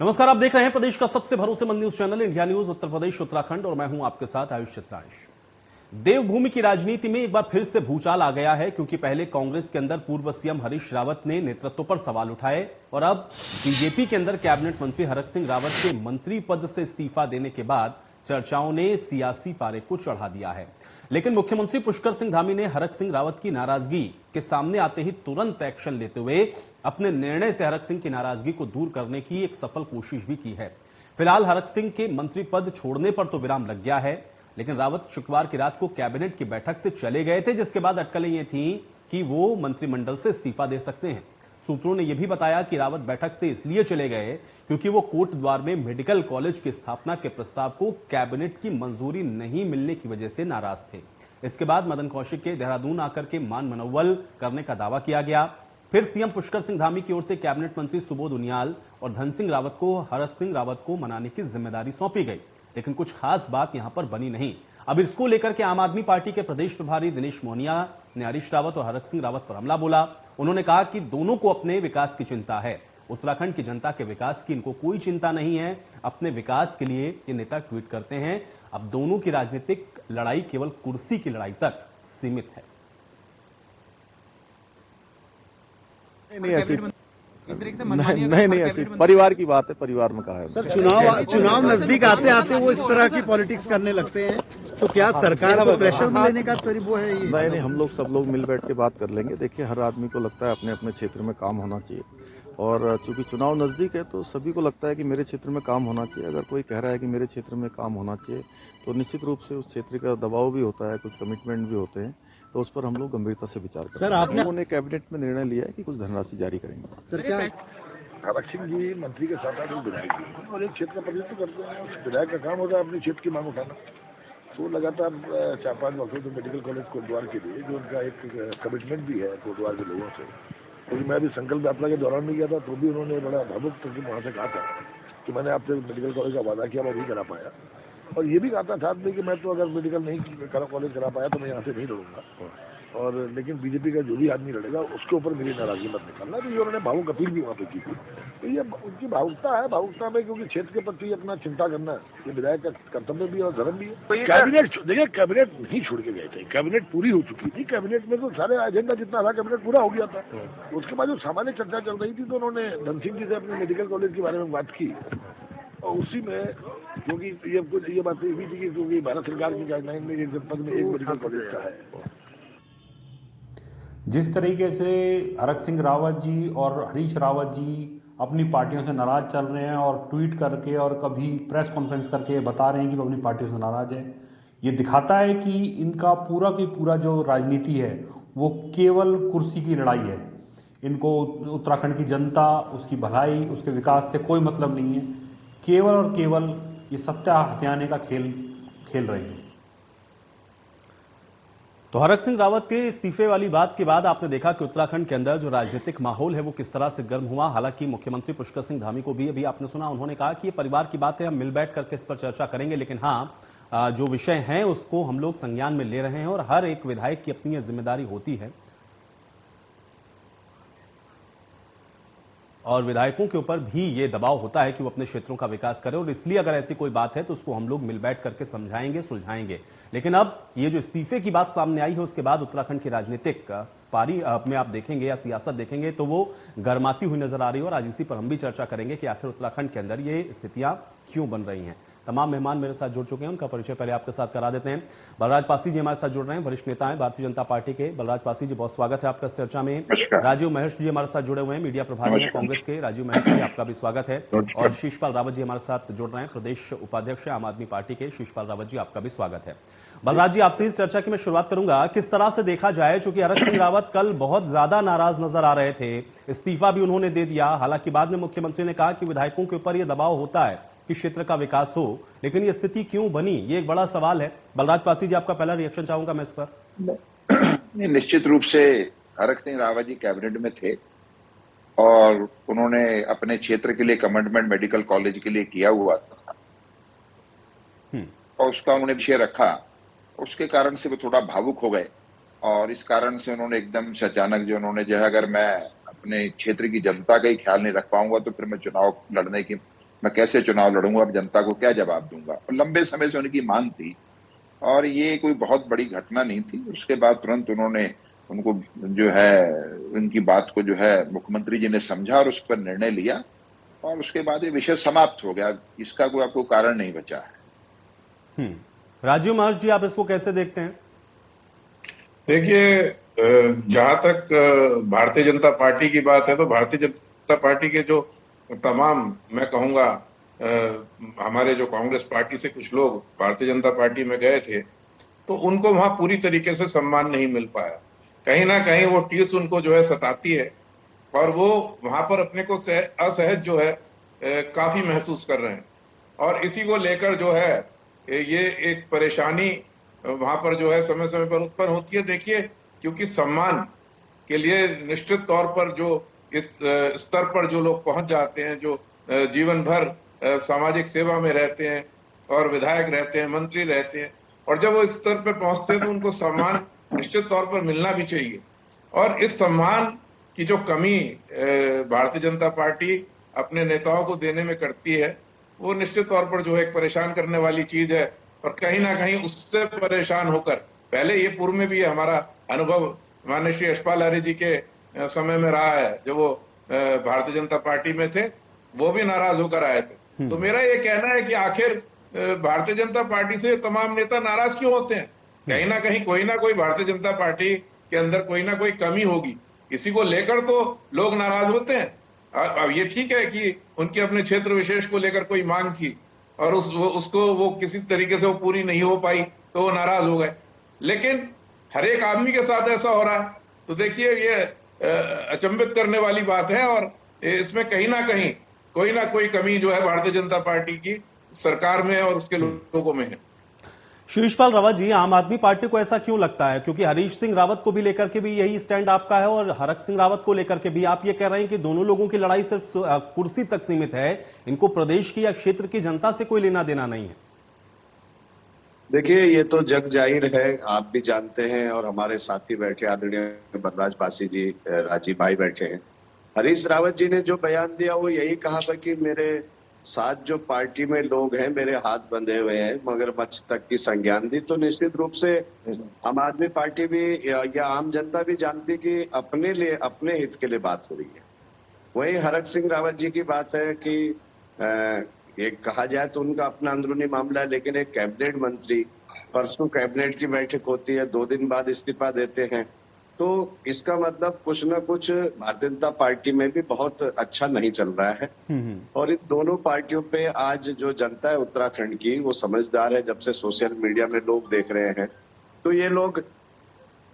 नमस्कार, आप देख रहे हैं प्रदेश का सबसे भरोसेमंद news channel India news Uttar Pradesh Uttarakhand और मैं हूं आपके साथ आयुष चित्रांश। देवभूमि की राजनीति में एक बार फिर से भूचाल आ गया है, क्योंकि पहले कांग्रेस के अंदर पूर्व सीएम हरीश रावत ने नेतृत्व पर सवाल उठाए और अब बीजेपी के अंदर कैबिनेट मंत्री हरक सिंह रावत के मंत्री पद से इस्तीफा देने के बाद चर्चाओं ने सियासी पारे को चढ़ा दिया है। लेकिन मुख्यमंत्री पुष्कर सिंह धामी ने हरक सिंह रावत की नाराजगी के सामने आते ही तुरंत एक्शन लेते हुए अपने निर्णय से हरक सिंह की नाराजगी को दूर करने की एक सफल कोशिश भी की है। फिलहाल हरक सिंह के मंत्री पद छोड़ने पर तो विराम लग गया है, लेकिन रावत शुक्रवार की रात को कैबिनेट की बैठक से चले गए थे, जिसके बाद अटकलें ये थीं कि वो मंत्रिमंडल से इस्तीफा दे सकते हैं। सूत्रों ने यह भी बताया कि रावत बैठक से इसलिए चले गए क्योंकि वो कोटद्वार में मेडिकल कॉलेज की स्थापना के प्रस्ताव को कैबिनेट की मंजूरी नहीं मिलने की वजह से नाराज थे। इसके बाद मदन कौशिक के देहरादून आकर के मान मनोवल करने का दावा किया गया। फिर सीएम पुष्कर सिंह धामी की ओर से कैबिनेट मंत्री सुबोध उनियाल और धन सिंह रावत को हरक सिंह रावत को मनाने की जिम्मेदारी सौंपी गई, लेकिन कुछ खास बात यहां पर बनी नहीं। अब इसको लेकर के आम आदमी पार्टी के प्रदेश प्रभारी दिनेश मोहनिया ने हरीश रावत और हरक सिंह रावत पर हमला बोला। उन्होंने कहा कि दोनों को अपने विकास की चिंता है, उत्तराखंड की जनता के विकास की इनको कोई चिंता नहीं है। अपने विकास के लिए ये नेता ट्वीट करते हैं। अब दोनों की राजनीतिक लड़ाई केवल कुर्सी की लड़ाई तक सीमित है। नहीं ऐसी परिवार की बात है, परिवार में कहा है। सर, चुनाव नजदीक आते आते वो इस तरह की पॉलिटिक्स करने लगते हैं, तो क्या सरकार को प्रेशर में लेने का तरीका है ये? नहीं, हम लोग सब लोग मिल बैठ के बात कर लेंगे। देखिए, हर आदमी को लगता है अपने अपने क्षेत्र में काम होना चाहिए, और चूंकि चुनाव नजदीक है तो सभी को लगता है कि मेरे क्षेत्र में काम होना चाहिए। अगर कोई कह रहा है कि मेरे क्षेत्र में काम होना चाहिए तो निश्चित रूप से उस क्षेत्र का दबाव भी होता है, कुछ कमिटमेंट भी होते हैं, तो उस पर हम लोग गंभीरता से विचार करें। सर, आप लोगों ने कैबिनेट में निर्णय लिया है कि कुछ धनराशि जारी करेंगे। सर, क्या हरक सिंह जी मंत्री के साथ आकर विधायक जी और एक क्षेत्र का प्रतिनिधित्व करते हैं। उस विधायक का काम होता है अपने क्षेत्र की मांग उठाना। तो लगातार 4-5 वर्षों से मेडिकल कॉलेज कोटद्वार के लिए जो उनका एक कमिटमेंट भी है कोटद्वार के लोगों से, क्योंकि मैं अभी संकल्प यात्रा के दौरान भी गया था तो भी उन्होंने बड़ा भावुक करके वहाँ से कहा था कि मैंने आपसे मेडिकल कॉलेज का वादा किया, मैं नहीं करा पाया। और ये भी कहा था साथ में कि मैं तो अगर मेडिकल नहीं कॉलेज करा पाया तो मैं यहाँ से नहीं लड़ूंगा, और लेकिन बीजेपी का जो भी आदमी लड़ेगा उसके ऊपर मेरी नाराजगी मत निकालना। तो ये उन्होंने भावुक अपील भी वहाँ पे की थी। तो ये उनकी भावुकता है, भावुकता में क्योंकि क्षेत्र के प्रति अपना चिंता करना ये विधायक का कर्तव्य भी और धर्म भी है। तो कैबिनेट देखिए, कैबिनेट नहीं छोड़ के गए थे, कैबिनेट पूरी हो चुकी थी। कैबिनेट में तो सारे एजेंडा जितना था कैबिनेट पूरा हो गया था। उसके बाद जो सामान्य चर्चा चल रही थी तो उन्होंने धन सिंह जी से अपने मेडिकल कॉलेज के बारे में बात की, और उसी में क्योंकि ये बात भी थी कि क्योंकि भारत सरकार की गाइडलाइन में एक जनपद में एक मेडिकल कॉलेज का है। जिस तरीके से हरक सिंह रावत जी और हरीश रावत जी अपनी पार्टियों से नाराज चल रहे हैं और ट्वीट करके और कभी प्रेस कॉन्फ्रेंस करके बता रहे हैं कि वो अपनी पार्टियों से नाराज है, ये दिखाता है कि इनका पूरा की पूरा जो राजनीति है वो केवल कुर्सी की लड़ाई है। इनको उत्तराखंड की जनता, उसकी भलाई, उसके विकास से कोई मतलब नहीं है। केवल और केवल ये सत्ता हथियाने का खेल खेल रहे हैं। तो हरक सिंह रावत के इस्तीफे वाली बात के बाद आपने देखा कि उत्तराखंड के अंदर जो राजनीतिक माहौल है वो किस तरह से गर्म हुआ। हालांकि मुख्यमंत्री पुष्कर सिंह धामी को भी अभी आपने सुना, उन्होंने कहा कि ये परिवार की बात है, हम मिल बैठ करके इस पर चर्चा करेंगे, लेकिन हाँ, जो विषय हैं उसको हम लोग संज्ञान में ले रहे हैं और हर एक विधायक की अपनी जिम्मेदारी होती है और विधायकों के ऊपर भी ये दबाव होता है कि वो अपने क्षेत्रों का विकास करें, और इसलिए अगर ऐसी कोई बात है तो उसको हम लोग मिल बैठ करके समझाएंगे, सुलझाएंगे। लेकिन अब ये जो इस्तीफे की बात सामने आई है उसके बाद उत्तराखंड की राजनीतिक पारी में आप देखेंगे या सियासत देखेंगे तो वो गर्माती हुई नजर आ रही है, और आज इसी पर हम भी चर्चा करेंगे कि आखिर उत्तराखंड के अंदर ये स्थितियां क्यों बन रही हैं। तमाम मेहमान मेरे साथ जुड़ चुके हैं, उनका परिचय पहले आपके साथ करा देते हैं। बलराज पासी जी हमारे साथ जुड़ रहे हैं, वरिष्ठ नेता हैं भारतीय जनता पार्टी के। बलराज पासी जी, बहुत स्वागत है आपका इस चर्चा में। राजीव महेश जी हमारे साथ जुड़े हुए हैं, मीडिया प्रभारी हैं कांग्रेस के। राजीव महेश जी, आपका भी स्वागत है। और शीशपाल रावत जी हमारे साथ जुड़ रहे हैं, प्रदेश उपाध्यक्ष आम आदमी पार्टी के। शीशपाल रावत जी, आपका भी स्वागत है। बलराज जी, आपसे इस चर्चा की मैं शुरुआत करूंगा। किस तरह से देखा जाए, चूंकि हरक सिंह रावत कल बहुत ज्यादा नाराज नजर आ रहे थे, इस्तीफा भी उन्होंने दे दिया। हालांकि बाद में मुख्यमंत्री ने कहा कि विधायकों के ऊपर यह दबाव होता है कि क्षेत्र का विकास हो, लेकिन ये स्थिति क्यों बनी, ये एक बड़ा सवाल है। बलराज पासी जी, आपका पहला रिएक्शन चाहूंगा मैं इस पर। निश्चित रूप से हरक सिंह रावत जी कैबिनेट में थे और उन्होंने अपने क्षेत्र के लिए कमिटमेंट मेडिकल कॉलेज के लिए किया हुआ था और उसका उन्होंने विषय रखा। उसके कारण से वो थोड़ा भावुक हो गए और इस कारण से उन्होंने एकदम से अचानक जो अगर मैं अपने क्षेत्र की जनता का ही ख्याल नहीं रख पाऊंगा तो फिर मैं चुनाव लड़ने की मैं कैसे चुनाव लड़ूंगा, अब जनता को क्या जवाब दूंगा। और लंबे समय से उनकी मांग थी और ये कोई बहुत बड़ी घटना नहीं थी। उसके बाद तुरंत उन्होंने उनको जो है उनकी बात को जो है मुख्यमंत्री जी ने समझा और उस पर निर्णय लिया और उसके बाद ये विषय समाप्त हो गया। इसका कोई आपको कारण नहीं बचा है। राजीव महर्ष जी, आप इसको कैसे देखते हैं? देखिए, जहां तक भारतीय जनता पार्टी की बात है तो भारतीय जनता पार्टी के जो तमाम, मैं कहूंगा, हमारे जो कांग्रेस पार्टी से कुछ लोग भारतीय जनता पार्टी में गए थे तो उनको वहां पूरी तरीके से सम्मान नहीं मिल पाया। कहीं ना कहीं वो टीस उनको जो है सताती है और वो वहां पर अपने को असहज जो है काफी महसूस कर रहे हैं और इसी को लेकर जो है ये एक परेशानी वहां पर जो है समय समय पर उत्पन्न होती है। देखिए, क्योंकि सम्मान के लिए निश्चित तौर पर जो इस स्तर पर जो लोग पहुंच जाते हैं, जो जीवन भर सामाजिक सेवा में रहते हैं और विधायक रहते हैं, मंत्री रहते हैं, और जब वो इस स्तर पर पहुंचते हैं तो उनको सम्मान निश्चित तौर पर मिलना भी चाहिए। और इस सम्मान की जो कमी भारतीय जनता पार्टी अपने नेताओं को देने में करती है वो निश्चित तौर पर जो है एक परेशान करने वाली चीज है। और कहीं ना कहीं उससे परेशान होकर, पहले ये पूर्व में भी हमारा अनुभव माननीय श्री यशपाल आर्य जी के समय में रहा है, जब वो भारतीय जनता पार्टी में थे, वो भी नाराज होकर आए थे। तो मेरा ये कहना है कि आखिर भारतीय जनता पार्टी से तमाम नेता नाराज क्यों होते हैं? कहीं ना कोई भारतीय जनता पार्टी के अंदर कोई ना कोई कमी होगी, इसी को लेकर तो लोग नाराज होते हैं। अब ये ठीक है कि उनके अपने क्षेत्र विशेष को लेकर कोई मांग थी और उसको वो किसी तरीके से वो पूरी नहीं हो पाई तो वो नाराज हो गए, लेकिन हर एक आदमी के साथ ऐसा हो रहा है। तो देखिए, ये अचंभित करने वाली बात है और इसमें कहीं ना कोई कमी जो है भारतीय जनता पार्टी की सरकार में और उसके लोगों में है। शिरीषपाल रावत जी, आम आदमी पार्टी को ऐसा क्यों लगता है? क्योंकि हरीश सिंह रावत को भी लेकर के भी यही स्टैंड आपका है और हरक सिंह रावत को लेकर के भी आप ये कह रहे हैं कि दोनों लोगों की लड़ाई सिर्फ कुर्सी तक सीमित है, इनको प्रदेश की या क्षेत्र की जनता से कोई लेना देना नहीं है। देखिए, ये तो जग जाहिर है, आप भी जानते हैं और हमारे साथी बैठे आदरणीय बलराज बासी जी, राजीव भाई बैठे हैं। हरीश रावत जी ने जो बयान दिया वो यही कहा कि मेरे साथ जो पार्टी में लोग हैं मेरे हाथ बंधे हुए हैं, मगरमच्छ तक की संज्ञान दी। तो निश्चित रूप से आम आदमी पार्टी भी या आम जनता भी जानती कि अपने लिए, अपने हित के लिए बात हो रही है। वही हरक सिंह रावत जी की बात है कि एक कहा जाए तो उनका अपना अंदरूनी मामला है, लेकिन एक कैबिनेट मंत्री, परसों कैबिनेट की बैठक होती है, 2 दिन बाद इस्तीफा देते हैं, तो इसका मतलब कुछ न कुछ भारतीय जनता पार्टी में भी बहुत अच्छा नहीं चल रहा है। और इन दोनों पार्टियों पे आज जो जनता है उत्तराखंड की, वो समझदार है। जब से सोशल मीडिया में लोग देख रहे हैं तो ये लोग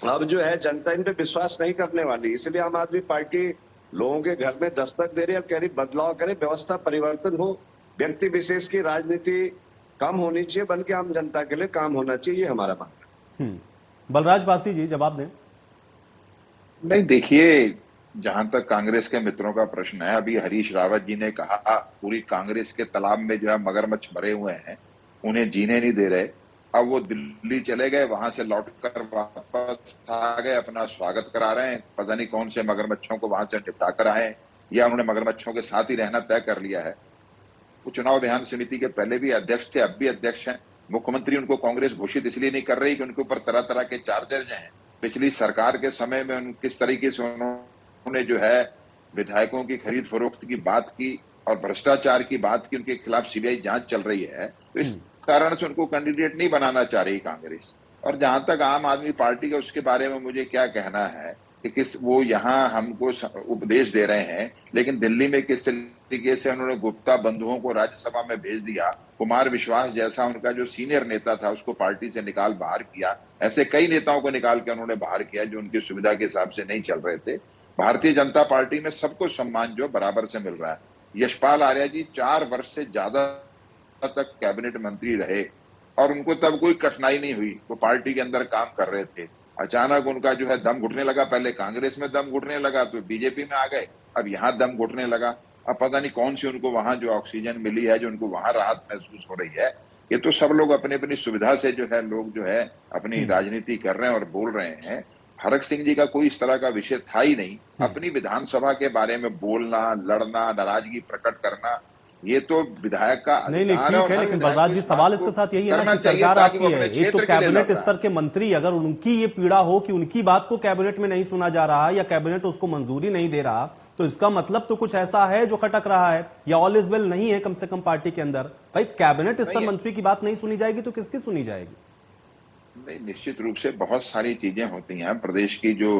अब जो है जनता इन पे विश्वास नहीं करने वाली, इसलिए आम आदमी पार्टी लोगों के घर में दस्तक दे रही है, कह रही बदलाव करे, व्यवस्था परिवर्तन हो, व्यक्ति विशेष की राजनीति कम होनी चाहिए, बल्कि आम जनता के लिए काम होना चाहिए, ये हमारा मानना है। बलराज बासी जी, जवाब दें। नहीं, देखिए, जहां तक कांग्रेस के मित्रों का प्रश्न है, अभी हरीश रावत जी ने कहा पूरी कांग्रेस के तालाब में जो है मगरमच्छ भरे हुए हैं, उन्हें जीने नहीं दे रहे। अब वो दिल्ली चले गए, वहां से लौटकर वापस आ गए, अपना स्वागत करा रहे हैं, पता नहीं कौन से मगरमच्छों को वहां से निपटा कर आए या उन्होंने मगरमच्छों के साथ ही रहना तय कर लिया है। वो चुनाव अभियान समिति के पहले भी अध्यक्ष थे, अब भी अध्यक्ष हैं। मुख्यमंत्री उनको कांग्रेस घोषित इसलिए नहीं कर रही कि उनके ऊपर तरह तरह के चार्जेज हैं। पिछली सरकार के समय में किस तरीके से उन्होंने जो है विधायकों की खरीद फरोख्त की बात की और भ्रष्टाचार की बात की, उनके खिलाफ सीबीआई जांच चल रही है, तो इस कारण से उनको कैंडिडेट नहीं बनाना चाह रही कांग्रेस। और जहां तक आम आदमी पार्टी का, उसके बारे में मुझे क्या कहना है कि वो यहाँ हमको उपदेश दे रहे हैं, लेकिन दिल्ली में किस तरीके से उन्होंने गुप्ता बंधुओं को राज्यसभा में भेज दिया, कुमार विश्वास जैसा उनका जो सीनियर नेता था उसको पार्टी से निकाल बाहर किया, ऐसे कई नेताओं को निकाल के उन्होंने बाहर किया जो उनकी सुविधा के हिसाब से नहीं चल रहे थे। भारतीय जनता पार्टी में सबको सम्मान जो बराबर से मिल रहा है। यशपाल आर्य जी 4 वर्ष से ज्यादा तक कैबिनेट मंत्री रहे और उनको तब कोई कठिनाई नहीं हुई, वो पार्टी के अंदर काम कर रहे थे। अचानक उनका जो है दम घुटने लगा, पहले कांग्रेस में दम घुटने लगा तो बीजेपी में आ गए, अब यहाँ दम घुटने लगा। अब पता नहीं कौन सी उनको वहां जो ऑक्सीजन मिली है, जो उनको वहां राहत महसूस हो रही है। ये तो सब लोग अपनी अपनी सुविधा से जो है लोग जो है अपनी राजनीति कर रहे हैं और बोल रहे हैं। हरक सिंह जी का कोई इस तरह का विषय था ही नहीं। अपनी विधानसभा के बारे में बोलना, लड़ना, नाराजगी प्रकट करना, ये तो विधायक का नहीं नहीं अधिकार ठीक और है, हर लेकिन विधायक बलराज को जी इस सवाल बात को इसके साथ यही है ना करना कि चाहिए सरकार ताकि वो आपकी अपने है, एक तो क्षेत्र के लिए लड़ कैबिनेट रहा है। स्तर के मंत्री, अगर उनकी ये पीड़ा हो कि उनकी बात को कैबिनेट में नहीं सुना जा रहा या कैबिनेट उसको मंजूरी नहीं दे रहा, तो इसका मतलब तो कुछ ऐसा है जो खटक रहा है या ऑल इज वेल नहीं है कम से कम पार्टी के अंदर। भाई कैबिनेट स्तर नहीं, मंत्री की बात नहीं सुनी जाएगी तो किसकी सुनी जाएगी? नहीं, निश्चित रूप से बहुत सारी चीजें होती हैं प्रदेश की, जो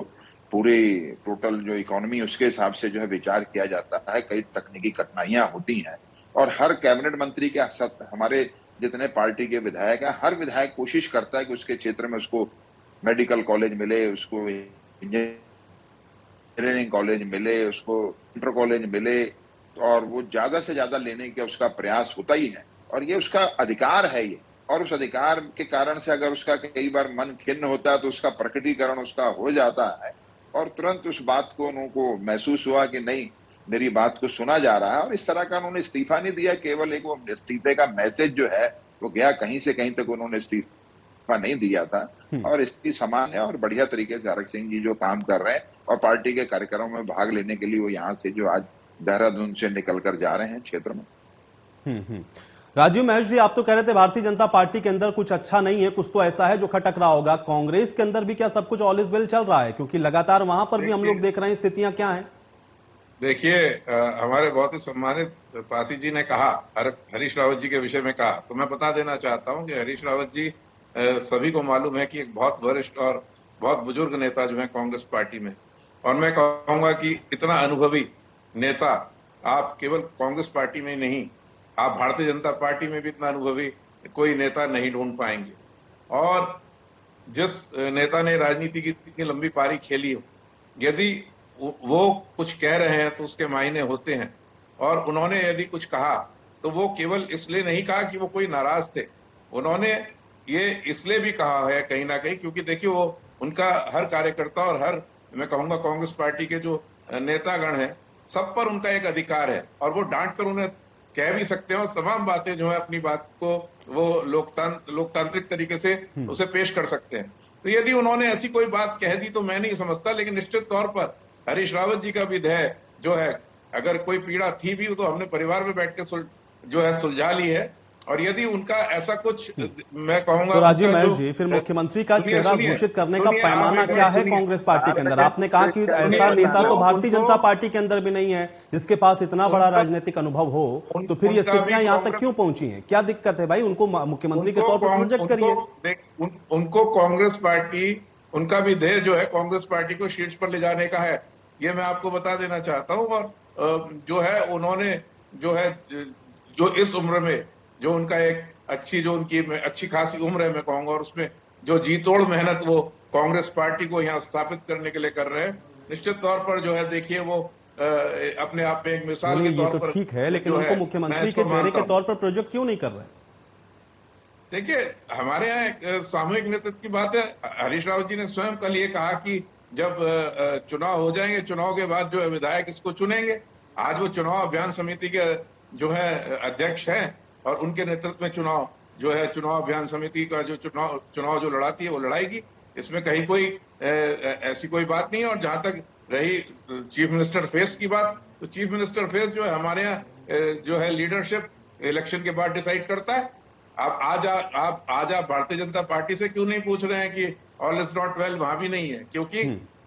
पूरी टोटल जो इकोनॉमी उसके हिसाब से जो है विचार किया जाता है, कई तकनीकी कठिनाइयां होती हैं और हर कैबिनेट मंत्री के साथ हमारे जितने पार्टी के विधायक हैं, हर विधायक कोशिश करता है कि उसके क्षेत्र में उसको मेडिकल कॉलेज मिले, उसको इंजीनियरिंग कॉलेज मिले, उसको इंटर कॉलेज मिले, और वो ज्यादा से ज्यादा लेने का उसका प्रयास होता ही है और ये उसका अधिकार है ये। और उस अधिकार के कारण से अगर उसका कई बार मन खिन्न होता है तो उसका प्रकटीकरण उसका हो जाता है और तुरंत उस बात को उनको महसूस हुआ कि नहीं, मेरी बात को सुना जा रहा है, और इस तरह का उन्होंने इस्तीफा नहीं दिया, केवल एक वो इस्तीफे का मैसेज जो है वो गया, कहीं से कहीं तक उन्होंने इस्तीफा नहीं दिया था। और इसकी सामान्य और बढ़िया तरीके से आरक सिंह जी जो काम कर रहे हैं और पार्टी के कार्यक्रमों में भाग लेने के लिए वो यहाँ से जो आज देहरादून से निकल कर जा रहे हैं क्षेत्र में। राजीव महेश जी, आप तो कह रहे थे भारतीय जनता पार्टी के अंदर कुछ अच्छा नहीं है, कुछ तो ऐसा है जो खटक रहा होगा। कांग्रेस के अंदर भी क्या सब कुछ ऑल इज वेल चल रहा है? क्योंकि लगातार वहां पर भी हम लोग देख रहे हैं स्थितियां क्या हैं। देखिए, हमारे बहुत ही सम्मानित पासी जी ने कहा, हरीश रावत जी के विषय में कहा, तो मैं बता देना चाहता हूं कि हरीश रावत जी सभी को मालूम है कि एक बहुत वरिष्ठ और बहुत बुजुर्ग नेता जो है कांग्रेस पार्टी में, और मैं कहूंगा कि इतना अनुभवी नेता आप केवल कांग्रेस पार्टी में ही नहीं, आप भारतीय जनता पार्टी में भी इतना अनुभवी कोई नेता नहीं ढूंढ पाएंगे। और जिस नेता ने राजनीति की इतनी लंबी पारी खेली हो, यदि वो कुछ कह रहे हैं तो उसके मायने होते हैं, और उन्होंने यदि कुछ कहा तो वो केवल इसलिए नहीं कहा कि वो कोई नाराज थे, उन्होंने ये इसलिए भी कहा है कहीं ना कहीं क्योंकि देखिए वो उनका हर कार्यकर्ता और हर, मैं कहूंगा कांग्रेस पार्टी के जो नेतागण हैं, सब पर उनका एक अधिकार है और वो डांट कर उन्हें कह भी सकते हैं और तमाम बातें जो है अपनी बात को वो लोकतांत्रिक तरीके से उसे पेश कर सकते हैं। तो यदि उन्होंने ऐसी कोई बात कह दी तो मैं नहीं समझता, लेकिन निश्चित तौर पर हरीश रावत जी का भी ध्येय जो है, अगर कोई पीड़ा थी भी तो हमने परिवार में बैठ के जो है सुलझा ली है। और यदि उनका ऐसा कुछ, मैं कहूंगा, तो राजीव महेश जी, फिर मुख्यमंत्री का चेहरा घोषित करने का पैमाना क्या है कांग्रेस पार्टी के अंदर? आपने कहा कि ऐसा नेता तो भारतीय जनता पार्टी के अंदर भी नहीं है जिसके पास इतना बड़ा राजनीतिक अनुभव हो, तो फिर ये स्थितियां यहाँ तक क्यों पहुंची हैं? क्या दिक्कत है भाई? उनको मुख्यमंत्री के तौर पर प्रोजेक्ट करिए। उनको कांग्रेस पार्टी, उनका भी ध्येय जो है कांग्रेस पार्टी को शीर्ष पर ले जाने का है, ये मैं आपको बता देना चाहता हूं। और जो है उन्होंने जो है जो इस उम्र में जो उनका एक अच्छी, जो उनकी अच्छी खासी उम्र है मैं कहूंगा, और उसमें जो जी तोड़ मेहनत वो कांग्रेस पार्टी को यहाँ स्थापित करने के लिए कर रहे हैं, निश्चित तौर पर जो है देखिए वो अपने आप में एक मिसाल के तौर पर, ठीक है, लेकिन उनको मुख्यमंत्री के चेहरे के तौर पर प्रोजेक्ट क्यों नहीं कर रहे? देखिए, हमारे यहाँ एक सामूहिक नेतृत्व की बात है। हरीश रावत जी ने स्वयं कल ये कहा कि जब चुनाव हो जाएंगे, चुनाव के बाद जो है विधायक इसको चुनेंगे। आज वो चुनाव अभियान समिति के जो है अध्यक्ष हैं और उनके नेतृत्व में चुनाव जो है, चुनाव अभियान समिति का जो चुनाव जो लड़ाती है वो लड़ाएगी। इसमें कहीं कोई ऐसी कोई बात नहीं है। और जहां तक रही चीफ मिनिस्टर फेस की बात, तो चीफ मिनिस्टर फेस जो है हमारे यहाँ जो है लीडरशिप इलेक्शन के बाद डिसाइड करता है। आप आज आप भारतीय जनता पार्टी से क्यों नहीं पूछ रहे हैं कि ऑल इज नॉट वेल? वहां भी नहीं है, क्योंकि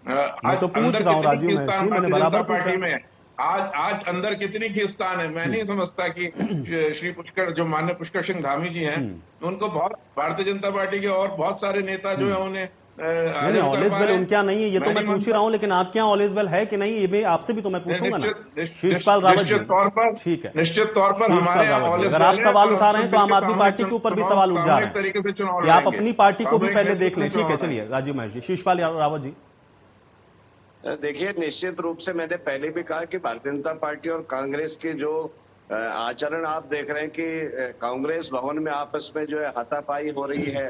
आज तो पूछ रहा हूं राजीव महेश जी, मैंने बराबर पूछा में आज अंदर कितनी खींचतान है। मैं नहीं समझता कि श्री पुष्कर, जो माननीय पुष्कर सिंह धामी जी हैं, उनको बहुत भारतीय जनता पार्टी के और बहुत सारे नेता जो है उन्हें नहीं, ऑल इज वेल उनके यहाँ नहीं है, ये तो मैं पूछ ही रहा हूँ, लेकिन आपके यहाँ ऑल इज वेल है कि नहीं, ये मैं आपसे भी तो मैं पूछूंगा ना। शीर्षपाल रावत जी, ठीक है, निश्चित तौर पर हमारे यहाँ, अगर आप सवाल उठा रहे हैं तो आम आदमी पार्टी के ऊपर भी सवाल उठ जा रहे हैं कि आप अपनी पार्टी को भी पहले देख लें। ठीक है, चलिए राजीव महेश जी। शीर्षपाल रावत जी, देखिए, निश्चित रूप से मैंने पहले भी कहा कि भारतीय जनता पार्टी और कांग्रेस के जो आचरण आप देख रहे हैं कि कांग्रेस भवन में आपस में जो है हाथापाई हो रही है।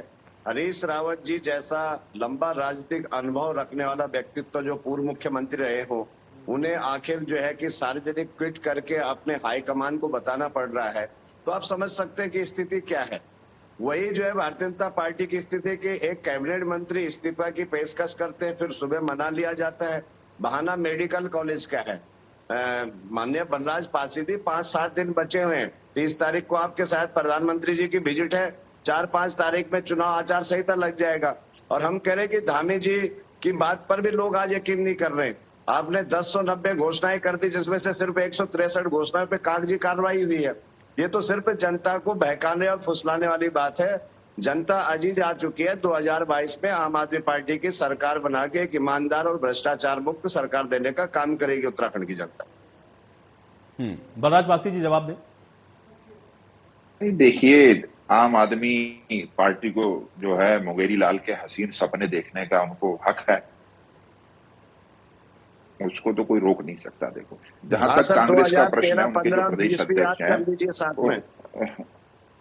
हरीश रावत जी जैसा लंबा राजनीतिक अनुभव रखने वाला व्यक्तित्व जो पूर्व मुख्यमंत्री रहे हो, उन्हें आखिर जो है कि सार्वजनिक ट्वीट करके अपने हाईकमान को बताना पड़ रहा है, तो आप समझ सकते हैं कि स्थिति क्या है। वही जो है भारतीय जनता पार्टी की स्थिति कि एक कैबिनेट मंत्री इस्तीफा की पेशकश करते हैं, फिर सुबह मना लिया जाता है, बहाना मेडिकल कॉलेज का है। माननीय बनराज पासीदी 5-7 दिन बचे हुए हैं। 30 तारीख को आपके साथ प्रधानमंत्री जी की विजिट है, 4-5 तारीख में चुनाव आचार संहिता लग जाएगा। और हम कह रहे कि धामी जी की बात पर भी लोग आज यकीन नहीं कर रहे। आपने 1090 घोषणाएं कर दी, जिसमें से सिर्फ 163 घोषणाओं पे कागजी कार्रवाई हुई है। ये तो सिर्फ जनता को बहकाने और फुसलाने वाली बात है। जनता अजीज आ चुकी है 2022 में आम आदमी पार्टी की सरकार बना के एक ईमानदार और भ्रष्टाचार मुक्त सरकार देने का काम करेगी उत्तराखंड की जनता। बलराज पासी जी जवाब दें। नहीं, देखिए, आम आदमी पार्टी को जो है मुंगेरी लाल के हसीन सपने देखने का उनको हक है, उसको तो कोई रोक नहीं सकता। देखो, जहां तक कांग्रेस का प्रश्न है, उनके जो प्रदेश अध्यक्ष हैं,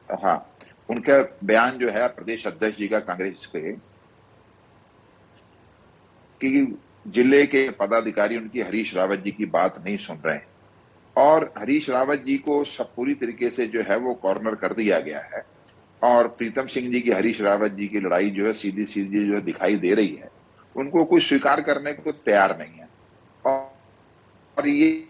हाँ, उनका बयान जो है प्रदेश अध्यक्ष जी का कांग्रेस के, कि जिले के पदाधिकारी उनकी हरीश रावत जी की बात नहीं सुन रहे हैं और हरीश रावत जी को सब पूरी तरीके से जो है वो कॉर्नर कर दिया गया है। और प्रीतम सिंह जी की हरीश रावत जी की लड़ाई जो है सीधी सीधी जो दिखाई दे रही है, उनको कोई स्वीकार करने को तैयार नहीं है। और ये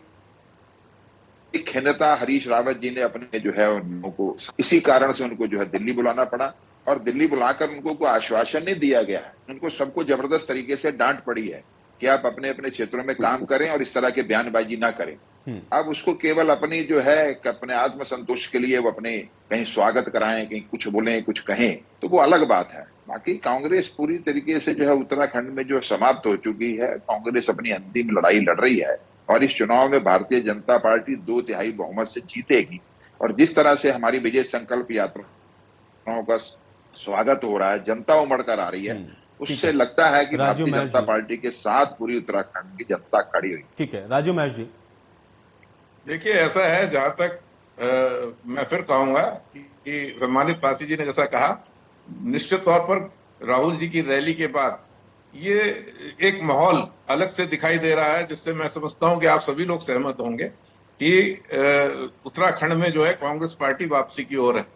खिन्नता हरीश रावत जी ने अपने जो है उनको, इसी कारण से उनको जो है दिल्ली बुलाना पड़ा और दिल्ली बुलाकर उनको कोई आश्वासन नहीं दिया गया है। उनको सबको जबरदस्त तरीके से डांट पड़ी है कि आप अपने अपने क्षेत्रों में काम करें और इस तरह के बयानबाजी ना करें। अब उसको केवल अपनी जो है अपने आत्मसंतोष के लिए वो अपने कहीं स्वागत कराएं, कहीं कुछ बोलें, कुछ कहें, तो वो अलग बात है। बाकी कांग्रेस पूरी तरीके से जो है उत्तराखंड में जो समाप्त हो चुकी है। कांग्रेस अपनी अंतिम लड़ाई लड़ रही है और इस चुनाव में भारतीय जनता पार्टी 2/3 बहुमत से जीतेगी। और जिस तरह से हमारी विजय संकल्प यात्राओं का स्वागत हो रहा है, जनता उमड़ कर आ रही है, उससे लगता है कि भारतीय जनता पार्टी के साथ पूरी उत्तराखंड की जनता खड़ी हुई। ठीक है, राजीव महेश जी। देखिए, ऐसा है, जहां तक मैं फिर कहूंगा कि सम्मानित पासी जी ने जैसा कहा, निश्चित तौर पर राहुल जी की रैली के बाद ये एक माहौल अलग से दिखाई दे रहा है, जिससे मैं समझता हूं कि आप सभी लोग सहमत होंगे कि उत्तराखंड में जो है कांग्रेस पार्टी वापसी की ओर है।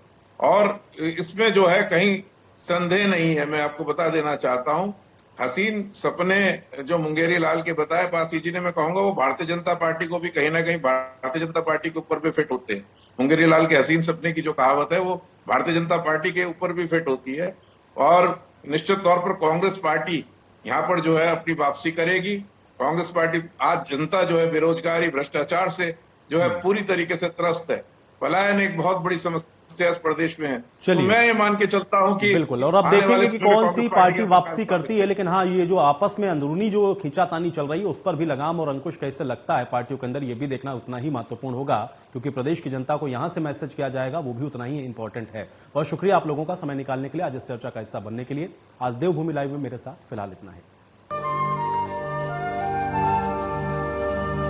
और इसमें जो है कहीं संदेह नहीं है। मैं आपको बता देना चाहता हूं, हसीन सपने जो मुंगेरी लाल के बताए पासी जी ने, मैं कहूंगा वो भारतीय जनता पार्टी को भी कहीं ना कहीं भारतीय जनता पार्टी के ऊपर भी फिट होते हैं। मुंगेरी लाल के हसीन सपने की जो कहावत है वो भारतीय जनता पार्टी के ऊपर भी फिट होती है। और निश्चित तौर पर कांग्रेस पार्टी यहाँ पर जो है अपनी वापसी करेगी। कांग्रेस पार्टी, आज जनता जो है बेरोजगारी, भ्रष्टाचार से जो है पूरी तरीके से त्रस्त है। पलायन एक बहुत बड़ी समस्या इस प्रदेश में है। तो मैं ये मान के चलता हूं कि बिल्कुल, और अब देखेंगे कि कौन सी पार्टी वापसी करती है। लेकिन हाँ, ये जो आपस में अंदरूनी जो खींचातानी चल रही है, उस पर भी लगाम और अंकुश कैसे लगता है पार्टियों के अंदर, ये भी देखना उतना ही महत्वपूर्ण होगा, क्योंकि प्रदेश की जनता को यहां से मैसेज किया जाएगा, वो भी उतना ही इंपॉर्टेंट है। और शुक्रिया आप लोगों का समय निकालने के लिए, आज इस चर्चा का हिस्सा बनने के लिए। आज देवभूमि लाइव में मेरे साथ फिलहाल इतना है।